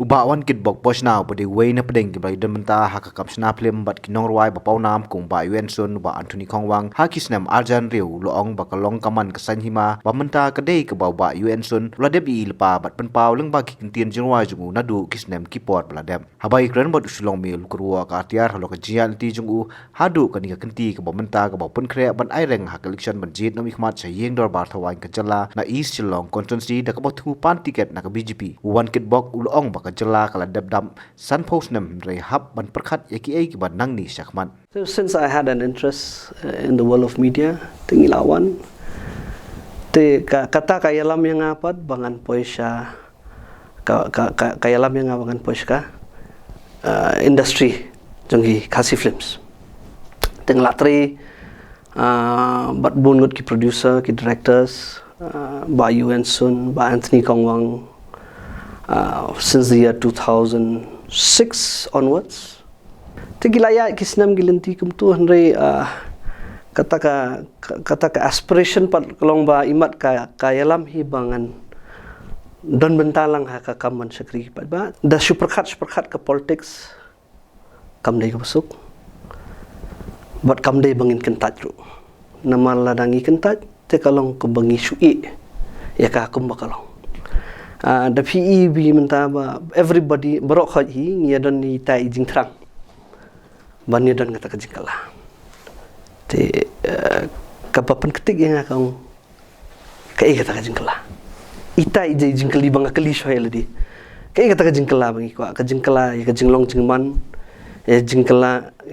Uba wan kit bok pos now but the way na pedeng kibai dan menta haka kam sna film bat kinong ruai ba pau nam kung ba Yuen Sun ba Anthony Khongwang hakis nam Arjan Riu loong ba kalong kaman kesan hima ba menta kadei ke ba Yuen Sun ladeb I lepa bat pen pau leng ba kintian jingwai jungu nadu kisnem kipot bladem habai kran bat usulong mil kurua ka tiar halo ka jian ti jungu hadu ka ni kenti ke ba menta ke ba pen kre ban ai reng hak election ban jit no ikmat sa yeng dor bar thawai ka jala na East Shillong constituency da ka ba thu pan tiket na ka BJP wan kit bok ulong ba jela kala dam san post nem rehab ban perkhat yaki ai ki ban nang ni syakman. So since I had an interest in the world of media, tingilawan te kata kayalam yang apat bangan poisya kayalam yang bangan poisya industry jenghi kasi films. Tinglatri bat bungut ki producer ki directors ba Yuen Sun ba Anthony Khongwang since the year 2006 onwards. Tigilaya kisnam gilinti kumtu henry kata ka aspiration pat kalong ba imat kayalam hibangan don bentalang haka kaman sakri pat ba da superkhat ke politics kam dai masuk but kam dai bangin kentat ru nama ladangi kentat te kalong ke bangi sui ya ka kum bakalong the PE bi menta ba everybody barok khaji ngia don ni tai jing thrang ban ni don ngata kajikala te kapapan ketik yang akang kai kata kajingkala itai je jingkali bang akali shoy ladi kai kata kajingkala bangi ko kajingkala ya kajinglong jingman ya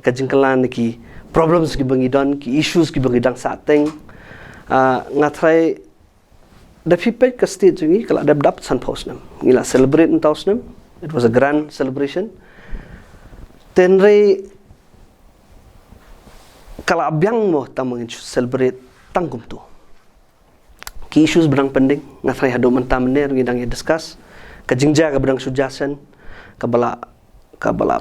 kajingkala niki problems ki bangi don ki issues ki bangi dang sateng ngatrai the people ke state jungi kalau ada dapat san post nam ngila celebrate in taus nam it was a grand celebration tenre kalau abyang mo tamang celebrate tangkum tu ki issues berang pending ngatrai hado mentam ner ngidang ya discuss ka jingja ka berang sujasan kabala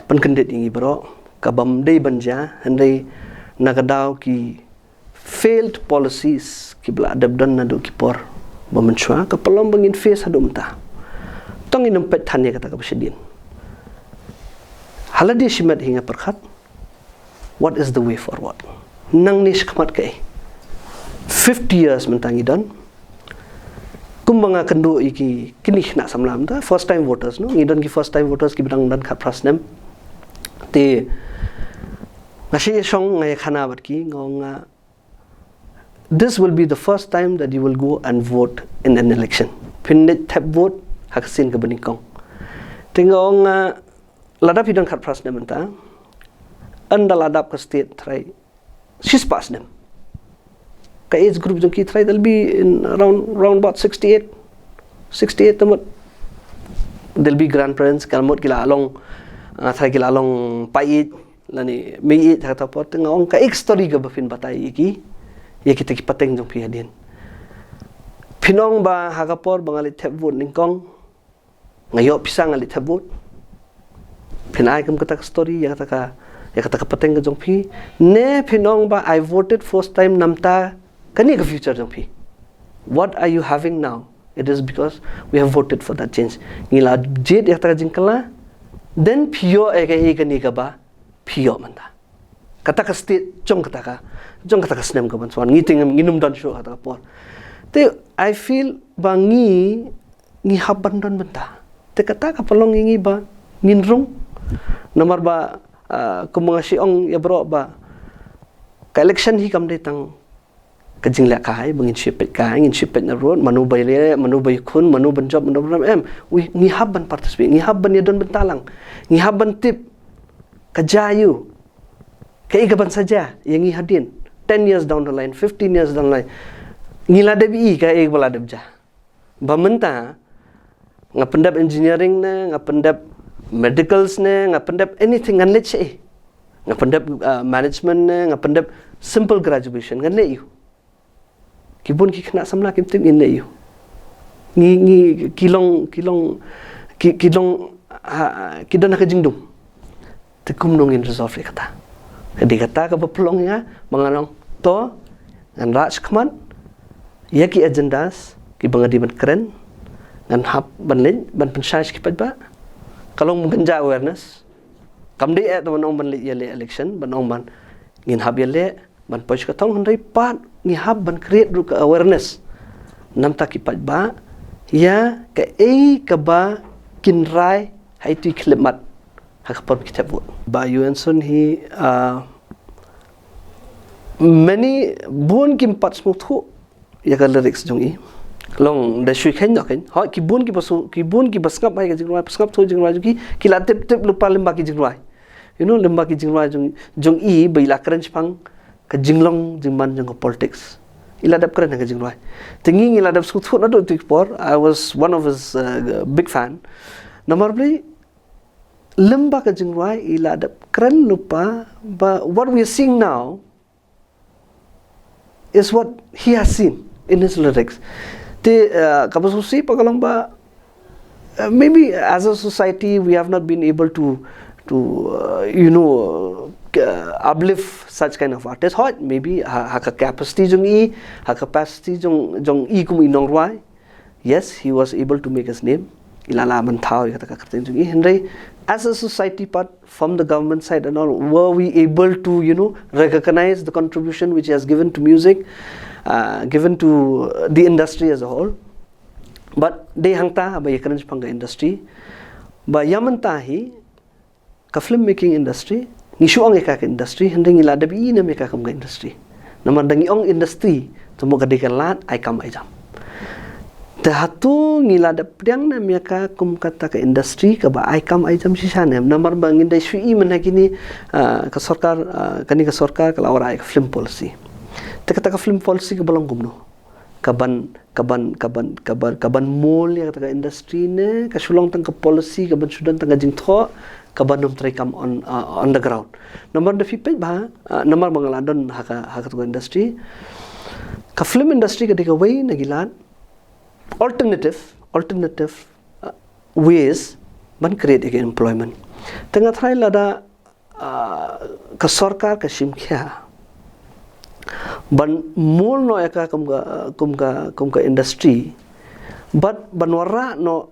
penkendit ingi bro kabam dei banja hendai nagadau ki failed policies ki bla adab dan nadu ki por memencua ke pelong bangin face hadu mentah tong inum pet tanya kata kepesedin haladi shimat hingga perkhat what is the way forward nang ni skmat kai 50 years mentangi dan kumbanga kendu iki kini nak samlam ta first time voters no ngidon ki first time voters ki bidang dan khat prasnem te ngasi song ngai khana bat ki ngonga this will be the first time that you will go and vote in an election. Pinit tap vote haksin ke benikong. Tingong ladap hidang khat pras nementa. Anda ladap ke state try. She's past them. Ka age group jong ki try they'll be in around about 68 tamut. There'll be grandparents kalmot kila along try kila along pait lani mei kata pot tingong ka ek story ke bafin batai iki. Ya kita ki pateng jong piadin pinong ba hagapor bangali tebut ningkong ngayo pisang ali tebut pinai kem kata story ya kata pateng jong pi ne pinong ba I voted first time namta kani ka future jong pi what are you having now it is because we have voted for that change ngila jet ya kata jingkala then pio ega kani ka ba pio manda kata ka state jong kata ka snem ka bansuan ngiting nginum dan show kata por te I feel bangi ngi haban don benta te kata ka pelong ngi ba nginrung nomor ba kumangasi ong ya bro ba ka election hi kam detang kajing la kai bangin shipet na road manu bay kun manu ban job manu em we ngi haban participate ngi haban ya don bentalang ngi haban tip kajayu kaigaban saja yang ihadin 10 years down the line 15 years down the line ngila debi ka ek bala debja bamenta ngapendap engineering ne ngapendap medicals ne ngapendap anything ngan leche ngapendap management ne ngapendap simple graduation ngan le yu kibun ki kena samla kim tim in le yu ngi kilong kidon ka jingdum tekum nongin resolve kata dikata ke pelong ya menganong to ngan raj kman ya ki agendas ki bangadi ban keren ngan hap ban len ban pensai ki ba kalau menggenja awareness kam de at ban ong ban le election ban ong ban ngin hab yele ban poch ka tong handai pat ngi hab ban create ru ka awareness nam ta ki pat ba ya ka ka ba kin rai hai tu klimat ha ka pot kitab ba UN son hi many buon kim pat smuk thu ya ka lyrics jong i long da shui khen nok ha ki buon ki basngap hai ka jingrai basngap thu jingrai ki la tep lupa lemba ki jingrai lemba ki jingrai jong i baila kran chpang ka jinglong jingman jong politics iladap kran ka jingrai tingi iladap smuk thu na do tikpor I was one of his big fan number play lemba ka jingrai iladap kran lupa but what we are seeing now is what he has seen in his lyrics. Kapasusi pakalamba maybe as a society we have not been able to uplift such kind of artists. Hot maybe haka capacity jong i kum inong ruai. Yes, he was able to make his name. Ilala man thao kata kartin jong i Henry as a society part from the government side and all, were we able to recognize the contribution which he has given to music, given to the industry as a whole? But they hangta ba yakan panga industry ba yamanta hi ka filmmaking industry ngishu ang ka industry hending ila dabi na meka kam industry namandangi ong industry tumo kadikalat ay kam ay jam hatu ngila da priang na meka kum kata ka industry ka ba ai kam ai jam sisane namar bangin dai sui mana kini ka sarkar kani ka sarkar ka lawra ai film policy te kata ka film policy ka balong gumno kaban mol ya kata ka industry ne ka sulong tang ka policy ka ban sudan tang jing tho ka ban nom try come on the ground namar da fipe ba namar bangaladon haka ka industry ka film industry ka dika way nagilan alternative ways ban create employment tengah try lada ka sarkar ka simkhya ban mol no eka kum ka industry but banwara no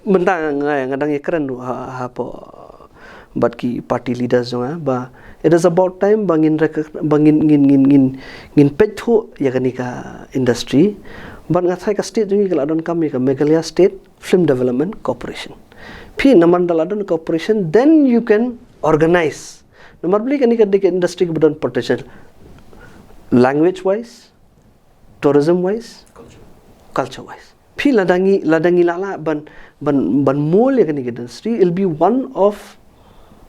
mentang ngadang keren ha po but ki party leaders jonga ba it is about time bangin pethu yakanika industry but ngathai ka state jungi kaladon kami ka Meghalaya State Film Development Corporation phi naman daladon corporation then you can organize namar bli kani ka industry ka badan potential language wise tourism wise culture wise phi ladangi lala ban mol ya kani industry will be one of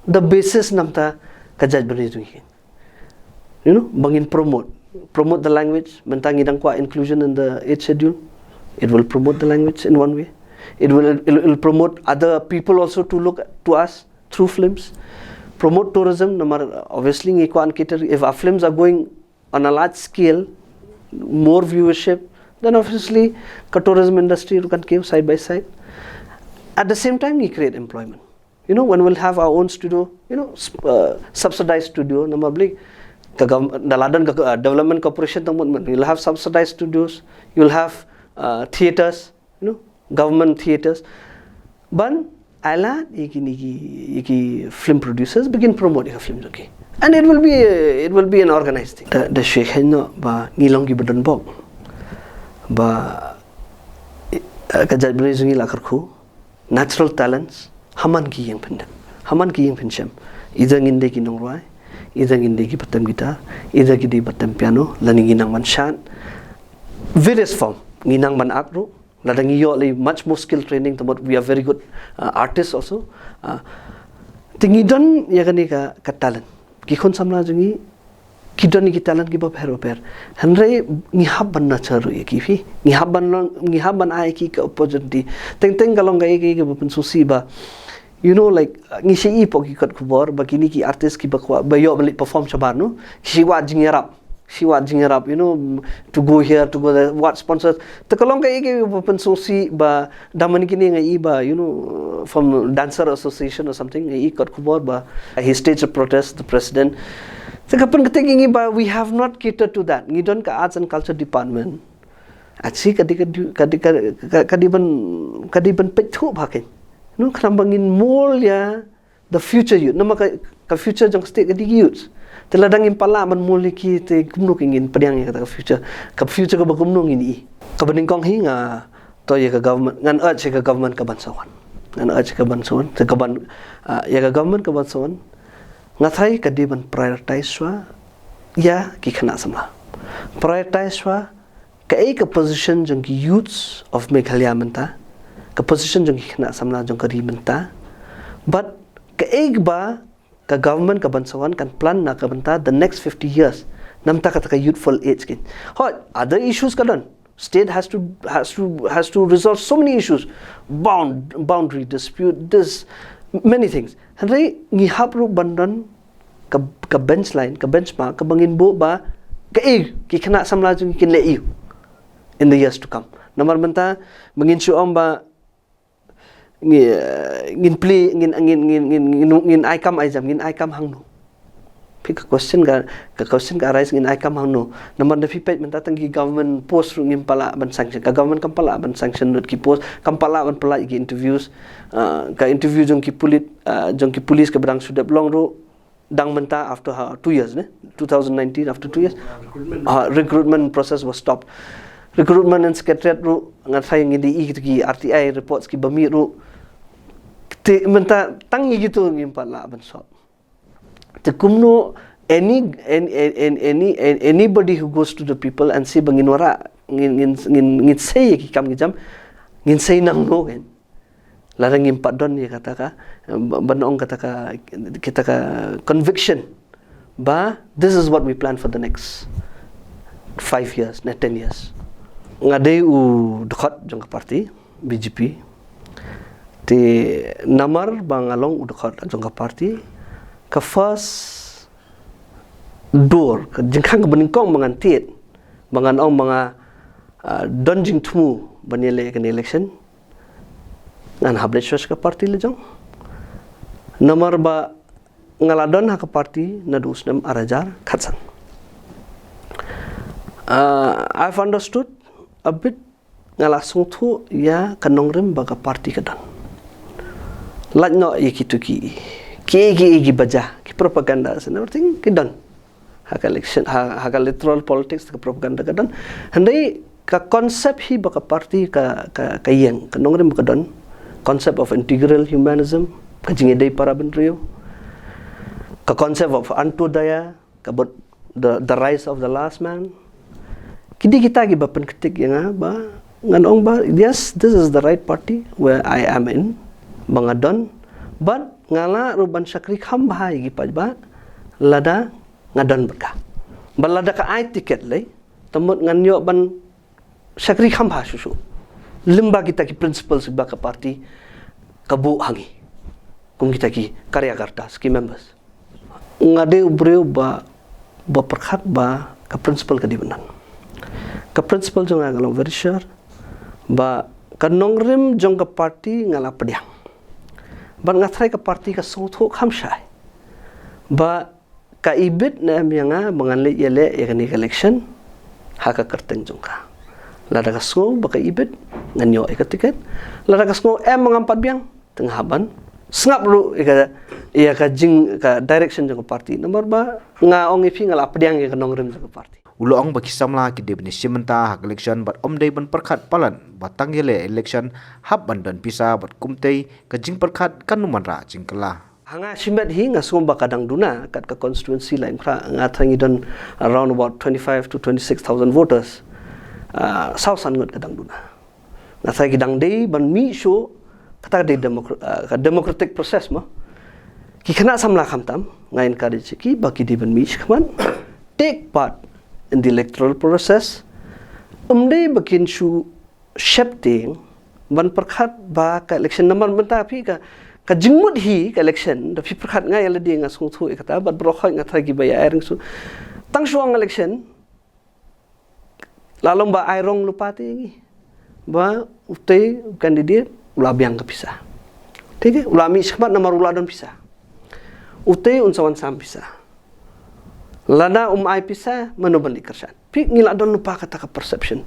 the basis namta ka judge bani jungi bangin promote the language mentang idang kwa inclusion in the 8th schedule it will promote the language in one way it will promote other people also to look to us through films promote tourism obviously if our films are going on a large scale more viewership then obviously the tourism industry can give side by side at the same time we create employment when we'll have our own studio subsidized studio namabli Daladan Development Corporation you'll have subsidized studios, you'll have theaters, government theaters. But ala iki film producers begin promoting films okay, and it will be an organized thing. The Sheikh no ba ngilong gi badan bok ba kajat brizungi lakarku natural talents haman ki yang pendam idang inde ki nongrai idang indegi batam gitar idang gidi batam piano lani ginang man shan various form ginang man akro ladang iyo much more skill training but we are very good artists also tingidon yagani ka talent ki khon samna jungi kidon ki talent ki ba per hanre ngihab ban na charu ki fi ngihab ban ai ki opportunity teng galong ga ki ban susi ba like ngisi i poki kat kubor bakini ki artist ki bakwa bayo balik perform chabar no siwa jingerap to go here to go there what sponsors the kalong ka iki open sosi ba damani kini ngai ba from dancer association or something ngai kat kubor ba he staged a protest the president the kapan kating ba we have not catered to that ngidon ka arts and culture department actually kadiban pethu bhakin no kena bangin mol ya the future youth nama ka future jang state ka youth teladang impala man mol ki te kumno ingin pediang ya kata ka future ka bagumno ini ka beningkong hi nga to ya ka government ngan urge ka government ka bansawan ngan urge ka bansawan te ka ban ya ka government ka bansawan ngathai ka di ban prioritize wa ya ki khana samla prioritize wa ka ek position jang ki youths of Meghalaya menta ka position jang ki khana samla jang ka ri menta but ka ek ba ka government ka bansawan kan plan na ka benta the next 50 years namta ka youthful age kin other issues kadan state has to resolve so many issues boundary dispute this many things hari ngi hapru bandan ka bench line ka benchmark ka bangin bo ba ka ki khana samla jung kin le in the years to come namar benta bangin su ba ngin play ngin aikam aizam ngin aikam hangno pik question ka arise ngin aikam hangno namar na pipet menta tangi government post ngin pala ban sanction ka government kam pala ban sanction not ki post kam pala ban pala ki interviews ka interview jong ki police ka brang sudah long ro dang menta after 2 years ne 2019 after 2 years recruitment process was stopped recruitment and secretariat ro ngat ngin di ki RTI reports ki bami ro te menta tangi gitu ngin pala ban so te kumno anybody who goes to the people and see bangin wara ngin say ki kam jam ngin say nang no kan larang ngin padon ya kata ka banong kata ka kita ka conviction ba this is what we plan for the next 5 years 10 years ngadai dekat jong parti BJP te namar bangalong dekat jong parti ka first door ka jengkang ka beningkong mangantit banganong mga donjing tumu banile kan election ngan hablesh ka parti le jong namar ba ngaladon ha ka parti na dusnam arajar khatsan I've understood a bit ngalasung tu ya kanongrem baga parti kadan lajno yikituki ki baja ki propaganda and everything kidan hak election hak electoral politics ka propaganda kadan handai ka konsep hi baka parti ka yang kanongrem kadan concept of integral humanism ka jingedai para benrio ka concept of antodaya ka the rise of the last man kidi kita gi bapen ketik yang ba nganong ba yes this is the right party where I am in bangadon but ngala ruban syakri kham bahai gi pajba lada ngadon berka balada ka ai tiket le temut nganyo ban syakri kham bah susu limba kita ki principle sebab ka parti kabu hangi kum kita ki karyakarta ski members ngade ubreu ba perkhat ba ka principle ka dibenan ka principle jong agalong very sure ba kanongrim jong ka parti ngala pediang ban ngathrai ka parti ka songtho khamshai ba ka ibit na mianga manganle yele yakani election haka kerteng jong ka lada ka sko ba ka ibit nganyo ka tiket lada ka sko mangampat biang tengah ban sengap lu ya ka jing ka direction jong ka parti nomor ba nga ong ipi ngala pediang ya kanongrim jong ka parti Uloong bagi samla ki debni simenta hak election bat omdei ban perkhat palan batang yele election hab bandan pisa bat kumtei ka jing perkhat kanumanra jingkala hanga simet hi nga somba kadang duna kat ka constituency lain kra nga thangi don around about 25 to 26,000 voters sausan ngot kadang duna nga sai kidang dei ban mi show kata de democratic process ma ki khana samla khamtam nga encourage ki baki de ban mi khman take part in the electoral process umdei bakin shu shapting ban perkhat ba ka election number menta phi ka jingmut hi ka election da phi perkhat nga yala di nga sung thu ikata bat brokhoi nga thagi ba ya ring su tang suang election lalong ba airong lupati ngi ba utei candidate ula biang ka pisa ठीक है ulami shkmat namar uladon pisa utei unsawan sam pisa lana ai pisa manobali kersan pik ngila don lupa kata ka perception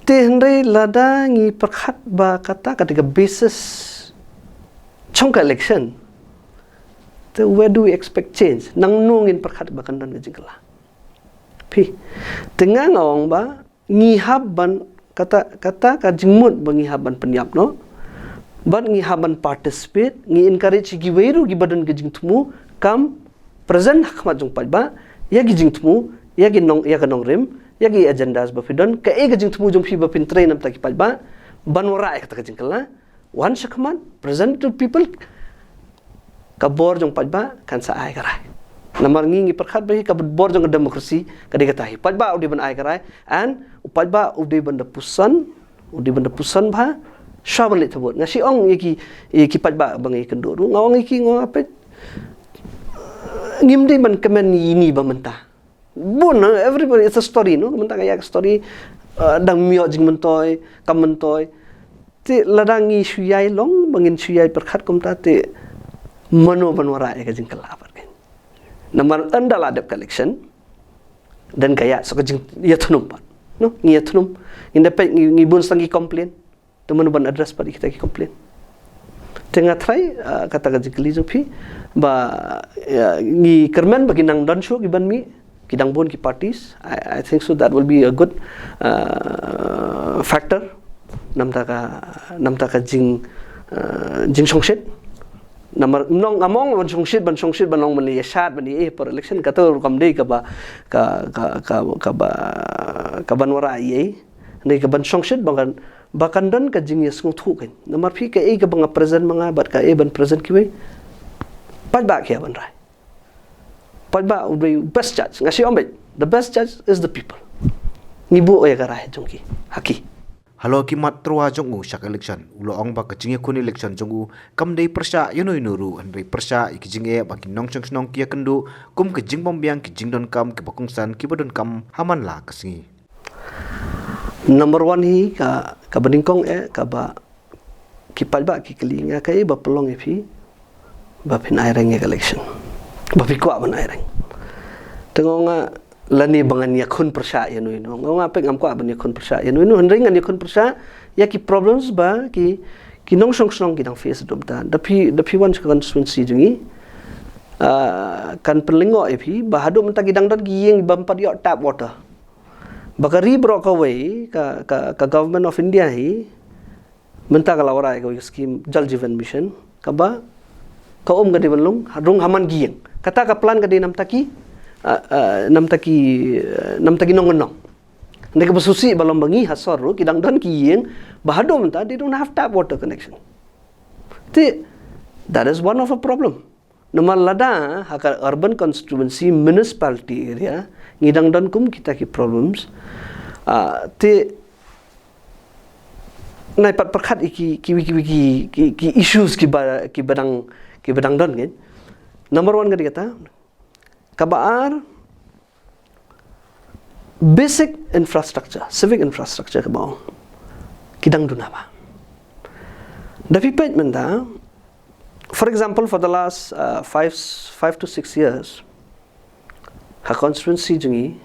te hendai lada ngi perkhat ba kata ketika basis chong ka election the where do we expect change nang nungin perkhat bakan dan gejingkala pi tengah ngawang ba ngihab ban kata ka jingmut bangihab ban penyap no ban ngihab ban participate ngi encourage gi weiru gi badan gejing tumu kam present hakmat jong ba ya gijing tumu ya gi nong ya ka nong rem ya gi agendas ba fidon ka e gejing tumu jong phi ba pin train am taki ba ban wara kata gejingkala one shakman present to people kabor jong pajba kan sa ai karai namar ngi perkhat bahi kabor jong demokrasi kadi katahi pajba udi ban ai karai and pajba udi ban da pusan bha shabalit thobot ngasi ong iki pajba bangi kenduru ngawang iki ngo apet ngimdi ban kemen ini ba menta bon everybody it's a story no menta kayak story dang mio jing mentoy kam mentoy ti ladangi suyai long bangin suyai perkhat kumta ti mano banwara ya kajing kelapar kan namar andal adap collection dan kaya so kajing ya tunum pat no ngi tunum indepek ngi bun sangi complain teman ban address pat kita ki complain tengah try kata kajing keli jopi ba ngi kerman bagi nang don show giban mi kidang bun ki parties I think so that will be a good factor namta ka jing songset namar nong among ban songsit ban long mani yasat bani per election kato kam dei ka banwara ye nei ka ban songsit bakan dan ka jing yes ngthu ken namar phi ka e ka banga present manga bat ka e ban present ki we pat ba kya ban rai pat ba ube best judge ngasi ombe the best judge is the people ngibu ya ka rai jongki haki Halo kimat trua jongu syak election ulo ong ba kajing kun election jongu kam dei persya yunoi nuru an dei persya ikijing e ba kinong chong snong kia kendu kum kajing bombiang kijing don kam ki bakungsan ki bodon kam haman la kasingi number 1 hi ka beningkong ka ba ki palba ki kelinga kai ba pelong e phi ba pin aireng election ba phi kwa ban aireng tengonga lani bangan yakun persya yanui no ngong apek ngam ko ban yakun persya yanui no ring an yakun persya ya ki problems ba ki nong song ki dang face dom ta da phi wan constituency jungi kan pelingo e phi ba hadu menta gidang dan gieng bampat yo tap water bakari bro ka way ka government of India hi menta ka lawara ka scheme Jal Jeevan Mission ka ba ka gadi banlung rung haman gieng kata ka plan gadi nam taki nong ndek basusi balom bangi hasoru kidang dan kiyeng bahado menta they don't have tap water connection that is one of a problem namal lada haka urban constituency municipality area ngidang dan kum kita ki problems nai pat perkhat ki issues ki badang dan kan number 1 gadi kata kabar basic infrastructure, civic infrastructure kabao kidang dunaba. Dapat menda, for example, for the last 5 to 6 years, her constituency jungi,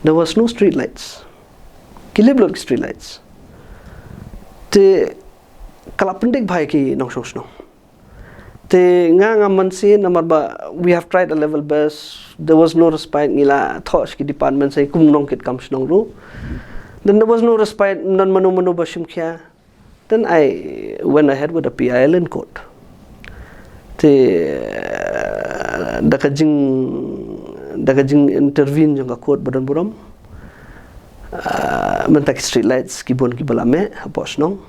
there was no street lights. Kiliblo street lights. Te kalapendik bhai ki nong song. Te nga mansi namar ba we have tried a level best, there was no respite ngila thosh ki department say kum nong kit kam snong ru, then there was no respite non manu ba shimkhya, then I went ahead with a PIL in court. Te dakajing intervene jong ka court badan buram mentak street lights ki bon ki balame hapos nong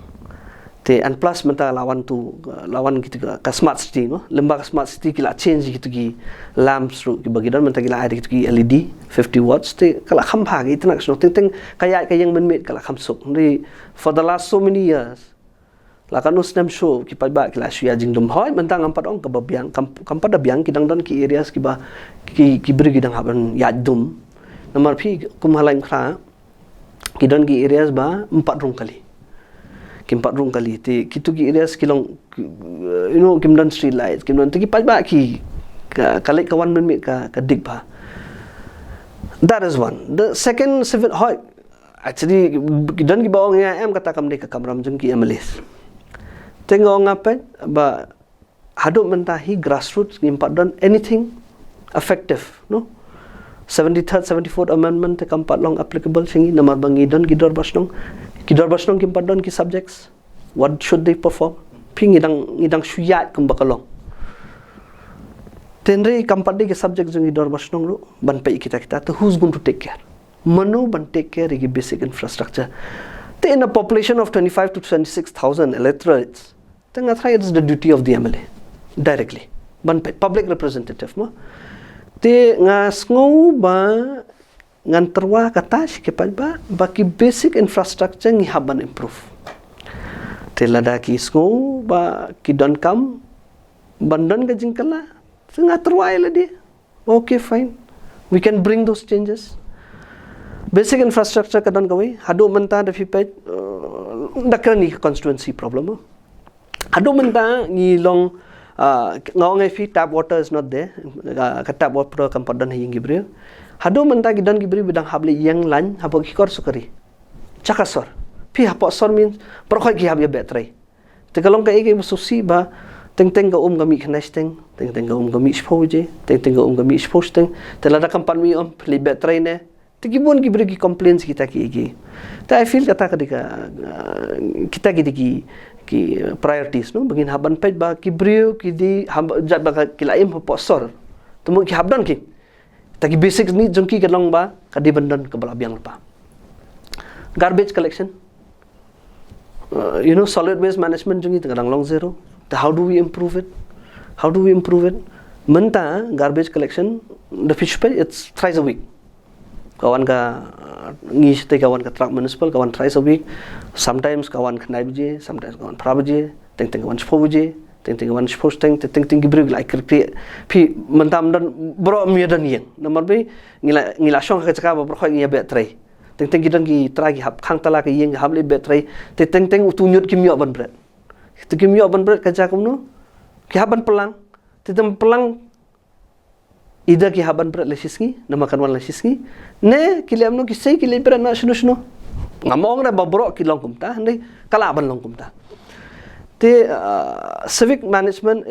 te and plus menta lawan gitu ka smart city no lembaga smart city kila change gitu ki lamps ru ki bagidan menta kila ada gitu ki LED 50 watts te kala khampa gi tnak so teng kaya yang menmet kala khamsuk ndi for the last so many years la kan usnam show ki paiba kila suya jing dum hoy menta ngampat ong ka babiang kampada biang kidang don ki areas ki ba ki bri kidang haban ya dum nomor phi kumhalaim kha kidon ki areas ba 4 rung kali te kitu ki areas kilong kimdan street lights kimdan te ki paiba ki kalek kawan menmet ka dik ba. That is one. The second civil hoy actually kidon ki bawang ya em kata kam de ka kamram jung ki MLS Tengok ngapain ba haduk mentahi grassroots ngimpat don anything effective, no? 73rd, 74th Amendment te kampat long applicable singi namar bangi don gidor basnong kimpat don ki subjects. What should they perform? Ping ngidang syuyat kum bakalong. Tenre kampat de ki subjects jong gidor basnong lu ban pai kita to who's going to take care? Manu ban take care ki basic infrastructure. Te in a population of 25 to 26,000 electorates, tengah try it's the duty of the MLA directly. Ban pai public representative mo. Te ngasngo ba ngan terwa kata sikipaj ba baki basic infrastructure ngi haban improve. Te lada ki sngo ba ki don kam bandon ka jingkala tengah terwa ila dia. Okay, fine. We can bring those changes. Basic infrastructure ka don kawi hadu menta da fipaj dakrani constituency problem. Hadu menta ngi long ngawang fi tap water is not there. Ka tap water kampadon hing gibril. Hadu menta gidan gibri bidang habli yang lan habo kikor sukari. Cakasor. Pi hapo sor means perkhoi ki habya battery. Te kalong ka ike mususi ba teng ga gami knesteng, teng ga gami spoje, teng ga gami sposteng. Te lada kampan mi pli battery ne. Te gibon gibri ki complaints kita ki ike. Te I feel kata kadika kita ki priorities no bagin haban pej ba kibriu ki di jat ba kilaim hapo sor. Temu ki habdan ki. Taki basic ni jongki kalong ba kadi bandan ke balabiang lupa. Garbage collection. Solid waste management jongki kadang long zero. How do we improve it? Menta garbage collection the fish pay it's thrice a week. Kawan ka ngis te kawan ka truck municipal kawan thrice a week. Sometimes kawan knaib je, sometimes kawan prab je, teng kawan spo je. Teng kawan posting teng gibrig like create pi mentam dan bro mi dan yang nomor be ngila song ka caka bro khoi ngia battery teng gidan ki tragi hab khang tala ka yang habli battery teng utunyut kimyo ban bret tu kimyo ban bret ka jakum no ki haban pelang tem pelang ida ki haban bret lesisngi namakan wan lesisngi ne kilem no ki sei kilem bret na shnu ngamong na babro ki long kumta ndai kala ban long kumta. Civic management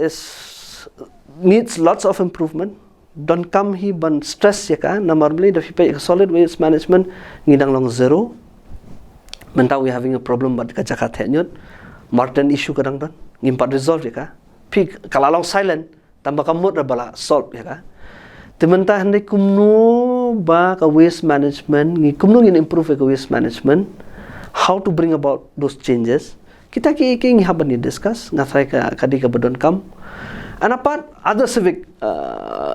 needs lots of improvement. Don't come here ban stress ya ka. Normally the people solid waste management ngidang long zero. Mentau we having a problem but ka Jakarta nyot. Martin issue kadang don ngimpat resolve ya ka. Pi kalalong silent tambah kamut bala solve ya ka. Tementa handai kumno ba ka waste management ngi kumno ngin improve ka waste management. How to bring about those changes. Kita ki haban ni discuss ngasai ka kadi ka bedon kam. And apart other civic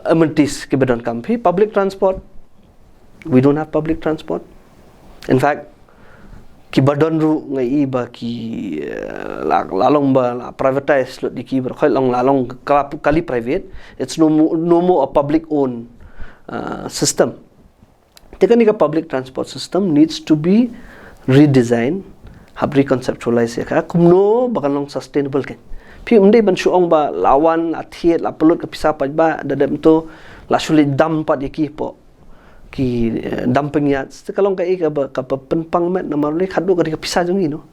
amenities ki bedon kam pi public transport. We don't have public transport. In fact, ki bedon ru ngai ba ki lalong ba privatize lot di ki berkhoi long lalong kali private. It's no more a public owned system. Tekan ni ka public transport system needs to be redesigned. Habri conceptualize ya ka kumno bakal long sustainable kan pi umdai ban suong ba lawan athiet la pelut ke pisah paj ba dadam to la sulit dam pat yaki po ki dumping ya sekalong ka ka penpang met nomor le khadu ka pisah jong no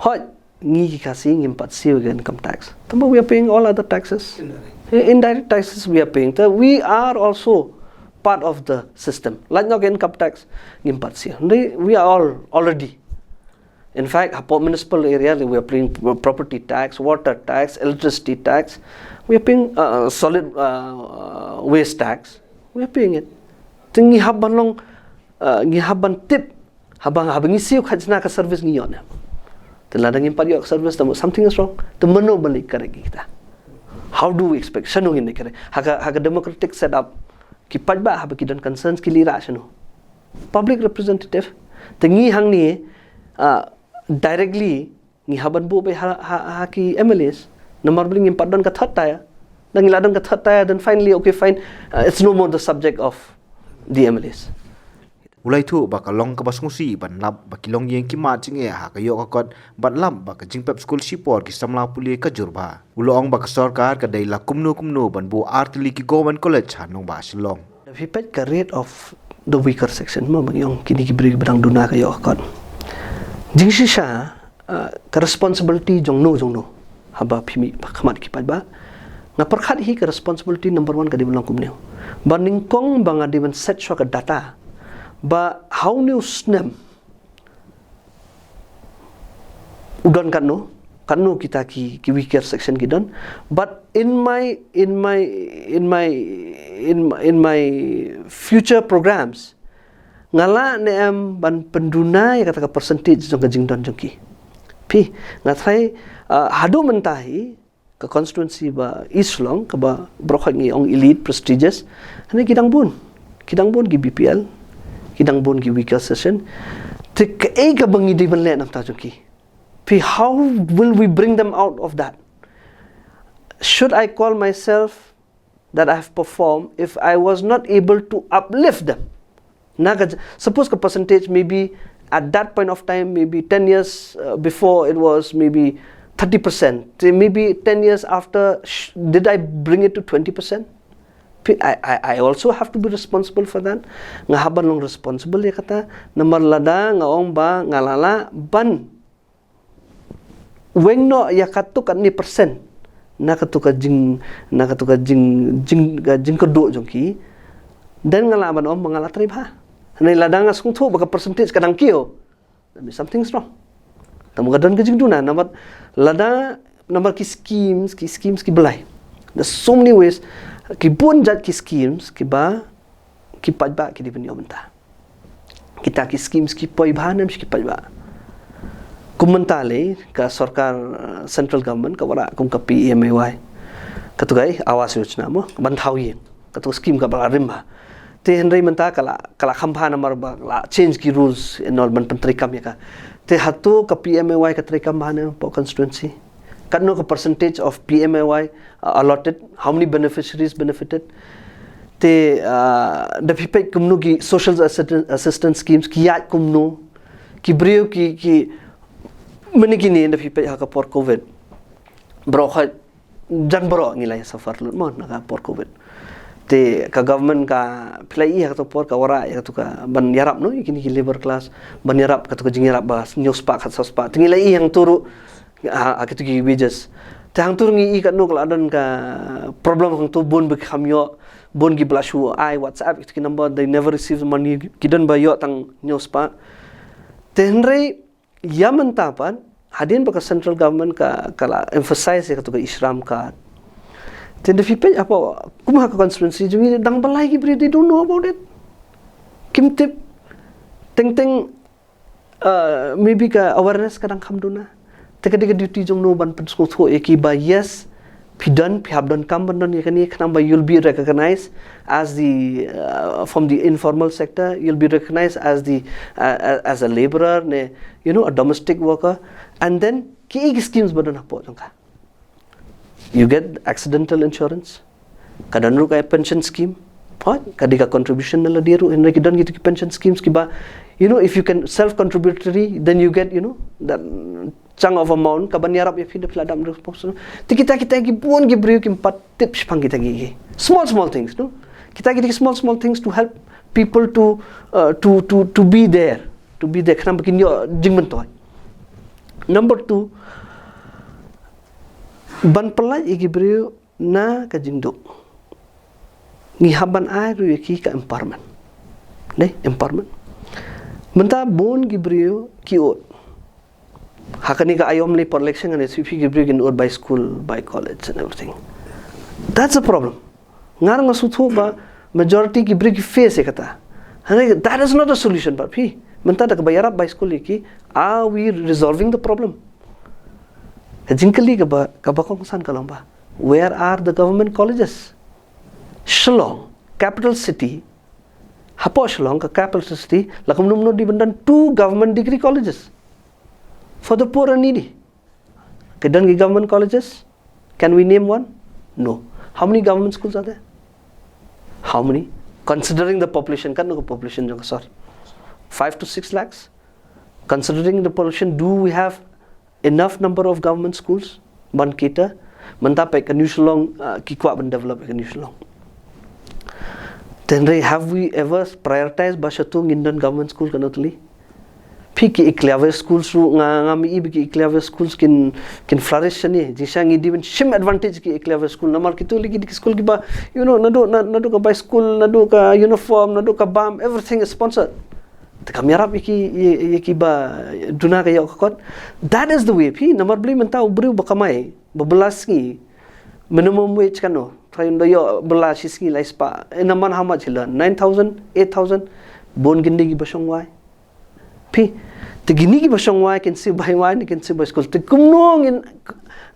hot ngi ki kasi ngimpat siu gan income tax tamba we are paying all other taxes indirect taxes we are paying we are also part of the system like no income tax ngimpat siu we are all already. In fact, Hapo municipal area, we are paying property tax, water tax, electricity tax. We are paying solid waste tax. We are paying it. Tingi haban long, haban tip, habang isiu khajna ka service ngiyon. Teladang impat yok service, something is wrong. Temeno balik kare kita. How do we expect? Sanu ini kare. Haga democratic setup. Kipat ba haba kidan concerns kilira sanu. Public representative. Tingi hang ni. Directly ngi haban bu be ki MLAs nomor bling impat don ka thataya nang iladon ka thataya then finally okay fine it's no more the subject of the MLAs. Ulai tu baka long ka basngusi ban lab bakilong yeng ki ma chinge ha ka yo ka kot ban lam baka jingpep school shipor ki samla puli ka jurba ulong baka sarkar ka dai la kumno ban bu artli ki government college hanong ba silong. If pet ka rate of the weaker section mo mangyong kini ki bring berang duna ka yo ka kot. Jing shisha ka responsibility jong no haba phimi khamat ki ba nga perkhat hi ka responsibility number 1 ka di belang kumneu ba ningkong ba nga di ban set shwa ka data ba how new snem udon kan no kita ki weaker section ki don, but in my future programs ngala ne am ban penduna ya kata percentage jong ka jingdon jong ki pi ngathai hadu mentahi ke constituency ba East Long ke ba brokhat ngi ong elite prestigious hane kidang bun gi BPL kidang bun gi weaker section te ke ga bangi di ban le nam ta jong ki pi how will we bring them out of that? Should I call myself that I have performed if I was not able to uplift them? Suppose the percentage maybe at that point of time, maybe 10 years before it was maybe 30%. Maybe 10 years after, did I bring it to 20%? I also have to be responsible for that. Nga haban long responsible ya kata namar lada nga ong ba ngalala ban weng no ya katuk ni persen na katuka jing kedo jongki dan ngalaban om mangala triba nei ladang asung thu baka percentage kadang kio something's wrong tamu gadan ke jing duna namar lada namar ki schemes ki belai there's so many ways ki bun jat ki schemes ki ba ki pajba ki di bani omenta kita ki schemes ki poi bhanam ki pajba kumentale ka sarkar central government ka wara kum ka PMAY katugai awas yojana mo banthau yin katu scheme ka bala rimba te henry menta kala khampha number ba la change ki rules enrollment pantri kam ya ka te hatu ka PMAY ka trikam bhane po constituency kanno ka percentage of PMAY allotted, how many beneficiaries benefited te the people kumnu ki social assistance schemes ki ya kumnu ki brio ki menigini na pipa ha ka por covid bro kha jang bro ngilai safar lut mon na por covid te ka government ka play ha to por ka wara ya to ka ban yarap no ikini ki labor class ban yarap ka to ka jingyarap ba news pa khat sospa ngilai yang turu ha ka to ki wages te hang tur ngi ka no kala don ka problem hang to bon be khamyo bon gi blashu I WhatsApp ki number they never receive money kidan ba yo tang news pa te henry Yaman tapan hadin baka central government ka kala emphasize ka to ka Ishram card. Then the people apa kumha ka constituency jungi dang balai ki they don't know about it. Kim tip teng maybe ka awareness ka dang khamduna. Teka duty jong no ban pensko tho eki ba yes pidan pihabdan kam bandon yakani khnamba you'll be recognized as the from the informal sector, you'll be recognized as as a laborer ne a domestic worker, and then ki schemes badon hapo jongka you get accidental insurance kadanu ka pension scheme what kadika contribution na diru henry kidan gitu ki pension schemes ki ba if you can self contributory then you get that chunk of amount kaban yarap ya fid fladam responsible kita ki pun ki brio ki pat tips pang kita gi small things no kita ki small things to help people to be there khnam kin yo jingman toy number 2 ban pelai ki brio na ka jingdo ni haban ai ru ki ka empowerment empowerment menta bon ki brio ki o hakani ka ayom le per election and SPP gibri in or by school by college and everything that's a problem ngar nga suthu ba majority gibri ki face ekata that is not a solution but phi menta da bayarap by school ki are we resolving the problem jinkali ka ba kong san kalamba where are the government colleges Shillong capital city hapo Shillong ka capital city lakum numno di bandan 2 government degree colleges for the poor and needy. Kedangi government colleges, can we name one? No. How many government schools are there? How many? Considering the population, kan no population jong sir. 5 to 6 lakhs. Considering the population, do we have enough number of government schools? Ban kita, mentapai ka New Shillong kikwa ban develop ka New Shillong. Then have we ever prioritized Bashatung Indian government school kanotli? Piki iklaver schools ru ngami ibi ki iklaver schools kin flourish ni jisang idi ben shim advantage ki iklaver school namar kitu lagi di school ki ba nado ka by school nado ka uniform nado ka bam everything is sponsored te kamera iki ba duna ka yakot that is the way pi namar beli mentau beri bakamai bebelas ni minimum wage kan no try ndo yo belas iski lai spa naman how much hila 9,000 8,000 bon gindi ki basong wai pi tegini ki basong wai can see by wai can see by school te kumnong in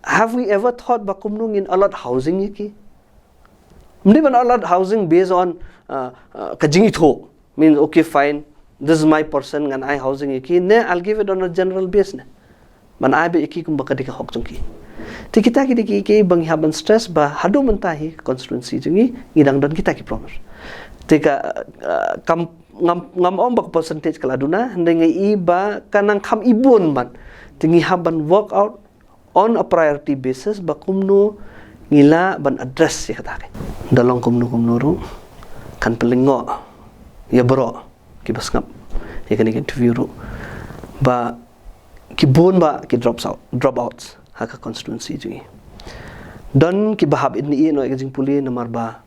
have we ever thought ba kumnong in a lot housing ki mdi ban a lot housing based on kajingi tho means okay fine this is my person and I housing ki ne I'll give it on a general basis ne man ai be ki kum ba kadika hok chungki te kita ki bang haban stress ba hadu mentahi constituency jungi ngidang don kita ki promise te ka kam ngam om bak percentage kala duna ndengai iba kanang kham ibun man tingi haban work out on a priority basis bakumno ngila ban address ya kata dalong kumno ru kan pelingo ya bro ki basngap ya kan interview ru ba ki bon ba ki drop outs haka constituency jungi dan ki bahab ini no jing puli nomor ba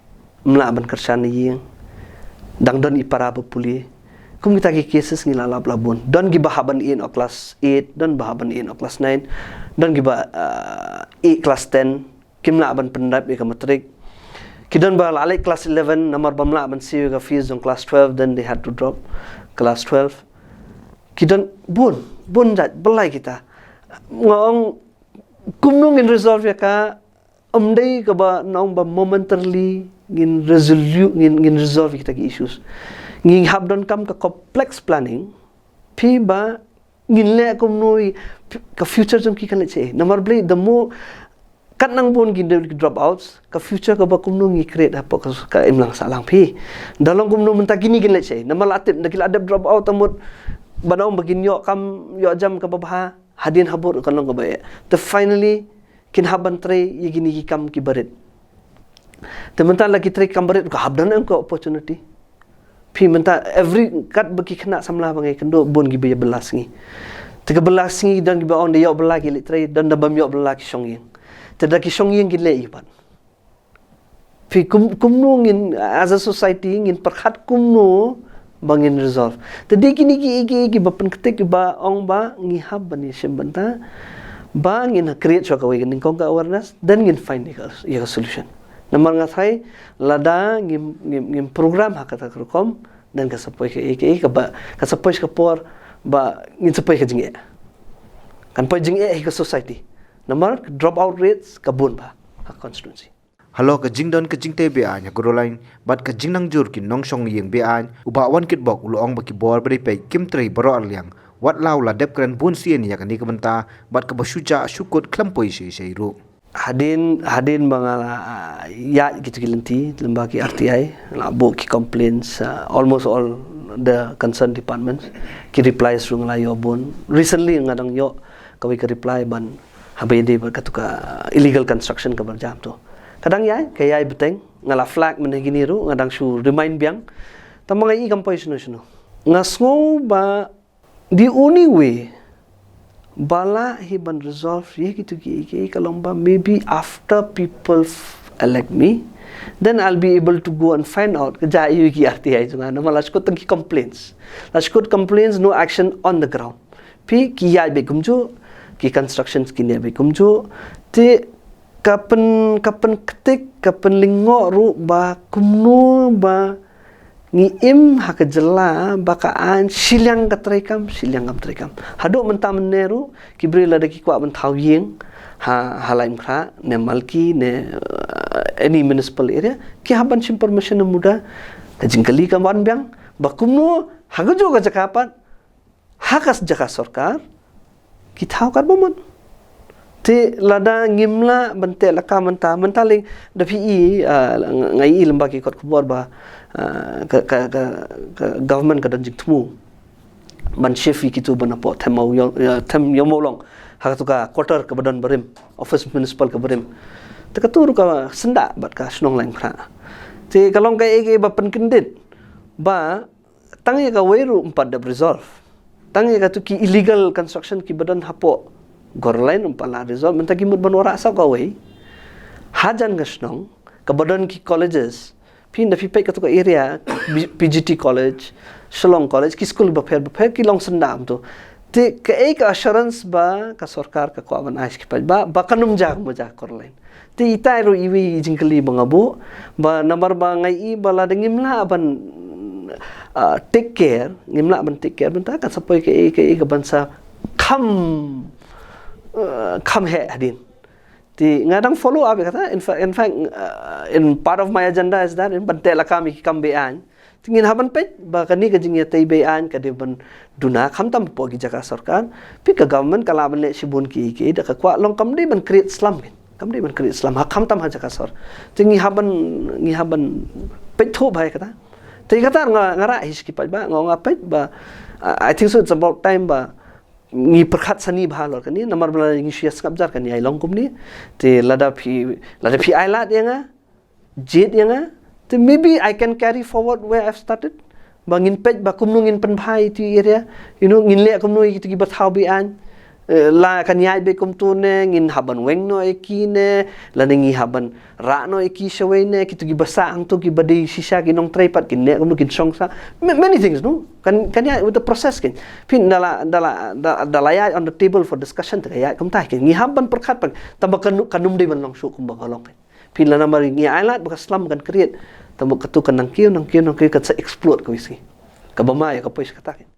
mla ban kersan ying dang don ipara puli kum kita ki cases ngila lab labun don gi bahaban in o class 8 don bahaban in o class 9 don gi ba class 10 kimla ban pendap ka matrik ki don ba lalai class 11 nomor bamla ban si ga fees on class 12 then they had to drop class 12 ki don bon jat belai kita ngong kumnung in resolve ya ka amdai ka ba nong ba momentarily ngin resolve kita ki issues ngin habdon kam ka complex planning pi ba ngin le kom noi ka future jom ki kan le che number play the more kat nang bon gin drop outs ka future ka ba kom no ngi create apa ka imlang salang pi dalong kom no menta gini gin le che namal atip nakil adap drop out amut banong bagin yo kam yo jam ka babha hadin habur kan long ka ba the finally kin haban tre yigini ki kam ki barit tementan lagi trik kambarit ko habdan ko opportunity pi menta every kat bagi kena samlah bangai kendo bon gi belas ngi 13 ngi dan gi ba on de yo bela gi litre dan da bam yo bela ki songyeng teda ki songyeng gi le iban pi kumno ngin as a society ngin perkhat kumno bangin resolve tedi kini ki bapen ketik ba ong ba ngi hab bani simbanta ba ngin create so ka way ngin kong ka awareness dan ngin find ya solution namar ngathai lada ngim program hakata kerkom dan kasapoi ke ba kasapoi ke por ba ngin sapoi ke jinge kan poi jinge ke society namar drop out rates kabun ba constituency halo ka jingdon ka jingte be anya gorolain bat ka jingnang jur ki nongsong yeng be an uba wan kit bok uloong baki bor bari pe kim trei baro arliang wat law la dep kran bun sien ya kan ni kamenta bat ka basuja syukut klampoi sei ru hadin bangala ya gitu kilenti lembaki RTI labo ki complaints almost all the concerned departments ki replies rung la yo bon recently ngadang yo kawi ka reply ban habede katuka illegal construction ka berjam to kadang ya kaya beteng ngala flag men gini ru ngadang su remind biang tamang ai kampoi sunu ngasngo ba the only way bala hiban resolve ye gitu ki kalomba maybe after people elect me then I'll be able to go and find out ja yu ki RTI junga na malas ko tang complaints no action on the ground pi ki ya be kumjo ki constructions ki ne be kumjo te kapan ketik kapan lingo ru ba kumno ba ngi im hak jela bakaan silyang katrekam hado mentam neru kibri lada ki kwa mentau yeng halaim kha ne malki ne any municipal area ki haban sim permission muda kajingkali kam wan byang bakumno hagajo ga jakapat hakas jaka sarkar ki thau kar bomon te lada ngimla bante laka mentaling da pi ngai lembaki kot kubor ba ka government ka danjik thumu ban chefi kitu banapo them yomolong hakatuka quarter ka badan barim office municipal ka barim te katur ka senda bat ka snong lain khra te kalong ka ege ba penkindit ba tangi ka weru empat da resolve tangi katu ki illegal construction ki badan hapo gor lain umpala result mentagi mud banora sa kawai hajan gasnong ka badan ki colleges pin da pipek katu ka area PGT college Shillong college ki school ba pher ki long sandam to te ka ek assurance ba ka sarkar ka ko ban ais ki ba kanum jak mo jak kor lain te itai ro iwi jingkali bangabu ba number ba ngai i bala dengimla ban take care ngimla ban take care benta kan sapoi ke bansa kham he adin ti ngadang follow up kata in fact in part of my agenda is that in bantela kami kam be an tingin haban pet ba kani ka jingya tay be an ka de ban duna kham tam po gi jaka sarkar pi ka government kala ban le sibun ki da ka kwa long kam de ban create slum kam de ban create slum ha kham tam ha jaka sar tingi haban pet tho bhai kata ti kata ngara his ki pa ba nga pet ba I think so it's about time ba ngi perkhat sani bhalor kani namar bala ngi sias kabjar kani ai long kumni te lada phi ai lat yanga jet yanga te maybe I can carry forward where I've started bangin pej ba kumnu ngin pen bhai ti area ngin le kumnu ki ba thau bi an la kan yai be kum tu ne ngin haban weng no eki ne la ngi haban ra no eki shawai ne ki tu gi basa ang tu gi badi sisa ki nong trai pat kin ne kum kin song sa many things no kan ya with the process kin pin dala ya on the table for discussion ta ya kum ta kin ngi haban perkhat pak tabakan kanum de ban long su kum ba long pin la namar ngi ailat ba slam kan create tabak katu kan nang kiyo ka sa explode ka wisi ka bamaya ka pois ka takin